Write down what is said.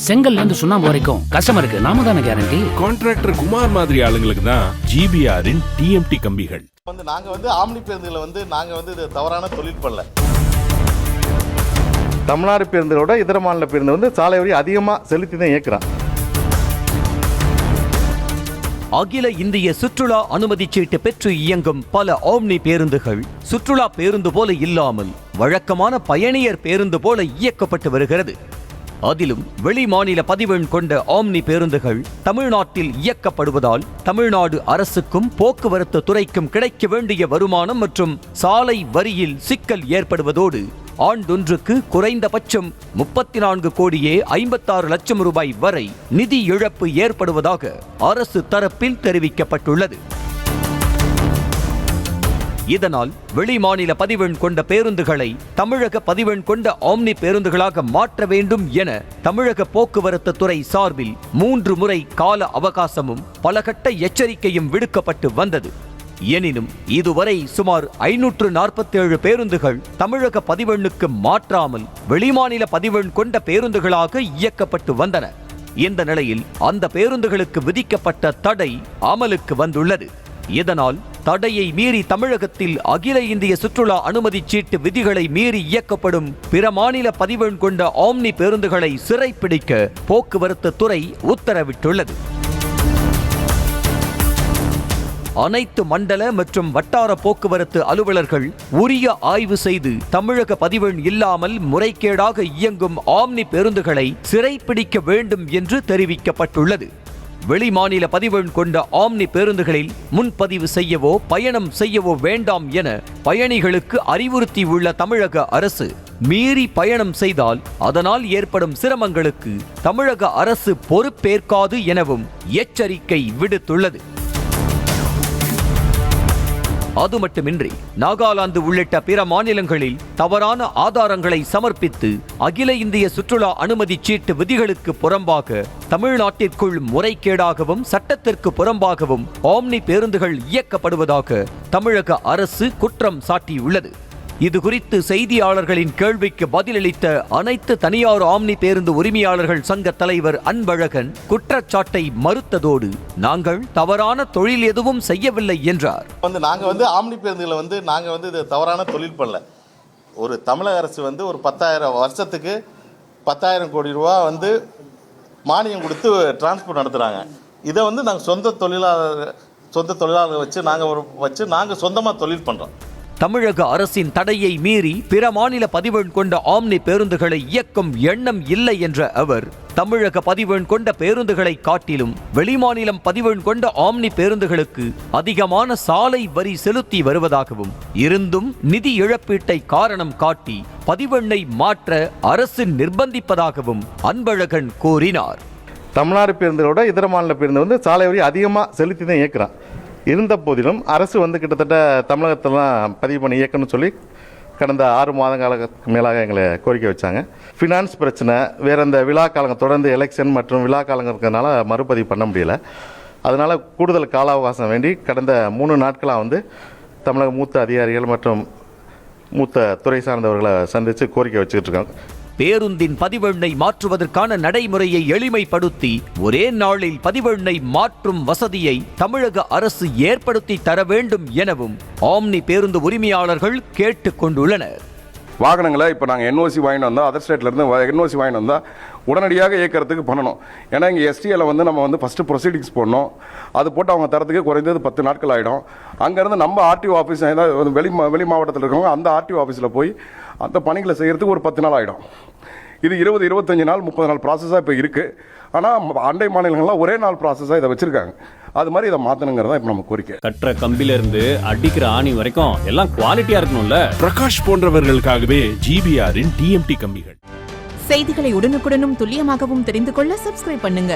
செங்கல்ல இருந்து சுண்ணாம்பு வரைக்கும் கஸ்டமருக்கு நாம தானே கேரண்டி. கான்ட்ராக்டர் குமார் மாதிரி ஆளுங்களுக்கு தான் ஜிபிஆரின் டிஎம்டி கம்பிகள். நாங்க ஆம்னி பேருந்துகளை நாங்க இது தவறான தொழில் பண்ணல. தமிழ்நாடு பேருந்துகளோட இதர மாநில பேருந்து சாலை வரி அதிகமாக செலுத்தி தான் இயக்குறான். அகில இந்திய சுற்றுலா அனுமதி சீட்டு பெற்று இயங்கும் பல ஆம்னி பேருந்துகள் சுற்றுலா பேருந்து போல இல்லாமல் வழக்கமான பயணியர் பேருந்து போல இயக்கப்பட்டு வருகிறது. அதிலும் வெளி மாநில பதிவெண் கொண்ட ஆம்னி பேருந்துகள் தமிழ்நாட்டில் இயக்கப்படுவதால் தமிழ்நாடு அரசுக்கும் போக்குவரத்து துறைக்கும் கிடைக்க வேண்டிய வருமானம் மற்றும் சாலை வரியில் சிக்கல் ஏற்படுவதோடு ஆண்டொன்றுக்கு குறைந்தபட்சம் 34 கோடியே 56 லட்சம் ரூபாய் வரை நிதி இழப்பு ஏற்படுவதாக அரசு தரப்பில் தெரிவிக்கப்பட்டுள்ளது. இதனால் வெளிமாநில பதிவெண் கொண்ட பேருந்துகளை தமிழக பதிவெண் கொண்ட ஆம்னி பேருந்துகளாக மாற்ற வேண்டும் என தமிழக போக்குவரத்து துறை சார்பில் 3 முறை கால அவகாசமும் பலகட்ட எச்சரிக்கையும் விடுக்கப்பட்டு வந்தது. எனினும் இதுவரை சுமார் 547 பேருந்துகள் தமிழக பதிவெண்ணுக்கு மாற்றாமல் வெளிமாநில பதிவெண் கொண்ட பேருந்துகளாக இயக்கப்பட்டு வந்தன. இந்த நிலையில் அந்த பேருந்துகளுக்கு விதிக்கப்பட்ட தடை அமலுக்கு வந்துள்ளது. இதனால் தடையை மீறி தமிழகத்தில் அகில இந்திய சுற்றுலா அனுமதி சீட்டு விதிகளை மீறி இயக்கப்படும் பிற மாநில பதிவெண் கொண்ட ஆம்னி பேருந்துகளை சிறைப்பிடிக்க போக்குவரத்து துறை உத்தரவிட்டுள்ளது. அனைத்து மண்டல மற்றும் வட்டார போக்குவரத்து அலுவலர்கள் உரிய ஆய்வு செய்து தமிழக பதிவெண் இல்லாமல் முறைகேடாக இயங்கும் ஆம்னி பேருந்துகளை சிறைப்பிடிக்க வேண்டும் என்று தெரிவிக்கப்பட்டுள்ளது. வெளிமாநில பதிவெண் கொண்ட ஆம்னி பேருந்துகளில் முன்பதிவு செய்யவோ பயணம் செய்யவோ வேண்டாம் என பயணிகளுக்கு அறிவுறுத்தியுள்ள தமிழக அரசு மீறி பயணம் செய்தால் அதனால் ஏற்படும் சிரமங்களுக்கு தமிழக அரசு பொறுப்பேற்காது எனவும் எச்சரிக்கை விடுத்துள்ளது. அது மட்டுமின்றி நாகாலாந்து உள்ளிட்ட பிற மாநிலங்களில் தவறான ஆதாரங்களை சமர்ப்பித்து அகில இந்திய சுற்றுலா அனுமதி சீட்டு விதிகளுக்கு புறம்பாக தமிழ்நாட்டிற்குள் முறைகேடாகவும் சட்டத்திற்கு புறம்பாகவும் ஆம்னி பேருந்துகள் இயக்கப்படுவதாக தமிழக அரசு குற்றம் சாட்டியுள்ளது. இதுகுறித்து செய்தியாளர்களின் கேள்விக்கு பதிலளித்த அனைத்து தனியார் ஆம்னி பேருந்து உரிமையாளர்கள் சங்க தலைவர் அன்பழகன் குற்றச்சாட்டை மறுத்ததோடு நாங்கள் தவறான தொழில் எதுவும் செய்யவில்லை என்றார். நாங்க ஆம்னி பேருந்துகளை நாங்க இது தவறான தொழில் பண்ணல. ஒரு தமிழக அரசு ஒரு 10,000 வருஷத்துக்கு 10,000 கோடி ரூபா மானியம் கொடுத்து டிரான்ஸ்போர்ட் நடத்துறாங்க. இதை நாங்கள் சொந்த தொழிலாளர் வச்சு நாங்கள் சொந்தமாக தொழில் பண்றோம். தமிழக அரசின் தடையை மீறி பிற மாநில பதிவெண் கொண்ட ஆம்னி பேருந்துகளை இயக்கும் எண்ணம் இல்லை என்ற அவர் தமிழக பதிவெண் கொண்ட பேருந்துகளை காட்டிலும் வெளிமாநிலம் பதிவெண் கொண்ட ஆம்னி பேருந்துகளுக்கு அதிகமான சாலை வரி செலுத்தி வருவதாகவும் இருந்தும் நிதி இழப்பீட்டை காரணம் காட்டி பதிவெண்ணை மாற்ற அரசு நிர்பந்திப்பதாகவும் அன்பழகன் கூறினார். தமிழ்நாடு பேருந்துகளோட இதர மாநில பேருந்து சாலை வரி அதிகமாக செலுத்தி தான் இயக்குறான். இருந்த போதிலும் அரசு கிட்டத்தட்ட தமிழகத்திலாம் பதிவு பண்ணி இயக்கணும்னு சொல்லி கடந்த 6 மாதங்களுக்கு மேலாக எங்களை கோரிக்கை வச்சாங்க. ஃபினான்ஸ் பிரச்சனை, வேறு இந்த விழா காலங்கள் தொடர்ந்து எலெக்ஷன் மற்றும் விழா காலங்கள் இருக்கிறதுனால மறுபதிவு பண்ண முடியல. அதனால் கூடுதல் கால அவகாசம் வேண்டி கடந்த 3 நாட்களாக தமிழக மூத்த அதிகாரிகள் மற்றும் மூத்த துறை சார்ந்தவர்களை சந்தித்து கோரிக்கை வச்சுக்கிட்டு இருக்காங்க. பேருந்தின் பதிவெண்ணை மாற்றுவதற்கான நடைமுறையை எளிமைப்படுத்தி ஒரே நாளில் பதிவெண்ணை மாற்றும் வசதியை தமிழக அரசு ஏற்படுத்தி தர வேண்டும் எனவும் ஆம்னி பேருந்து உரிமையாளர்கள் கேட்டுக் கொண்டுள்ளனர். வாகனங்களை இப்போ நாங்கள் என்ஓசி வாங்கிட்டு வந்தால் அதர் ஸ்டேட்லேருந்து என்ஓசி வாங்கிட்டு வந்தால் உடனடியாக இயக்கிறதுக்கு பண்ணணும். ஏன்னா இங்கே எஸ்டிஏல நம்ம ஃபஸ்ட்டு ப்ரொசீடிங்ஸ் போடணும். அது போட்டு அவங்க தரத்துக்கு குறைந்தது 10 நாட்கள் ஆகிடும். அங்கேருந்து நம்ம ஆர்டிஓ ஆஃபீஸ் ஏதாவது வெளி மாவட்டத்தில் இருக்கவங்க அந்த ஆர்டிஓ ஆஃபீஸில் போய் அந்த பணிகளை செய்கிறதுக்கு ஒரு 10 நாள் ஆகிடும். இது 20-25 நாள் 30 நாள் ப்ராசஸாக இப்போ இருக்குது. ஆனால் அண்டை மாநிலங்கள்லாம் ஒரே நாள் ப்ராசஸாக இதை வச்சுருக்காங்க. அது மாதிரி இதை மாற்றணுங்கிறதா இப்போ நம்ம கோரிக்கை. கட்டுற கம்பிலிருந்து அடிக்கிற ஆணி வரைக்கும் எல்லாம் குவாலிட்டியாக இருக்கணும்ல. பிரகாஷ் போன்றவர்களுக்காகவே ஜிபிஆரின் டிஎம்டி கம்பிகள். செய்திகளை உடனுக்குடனும் துல்லியமாகவும் தெரிந்து கொள்ள சப்ஸ்கிரைப் பண்ணுங்க.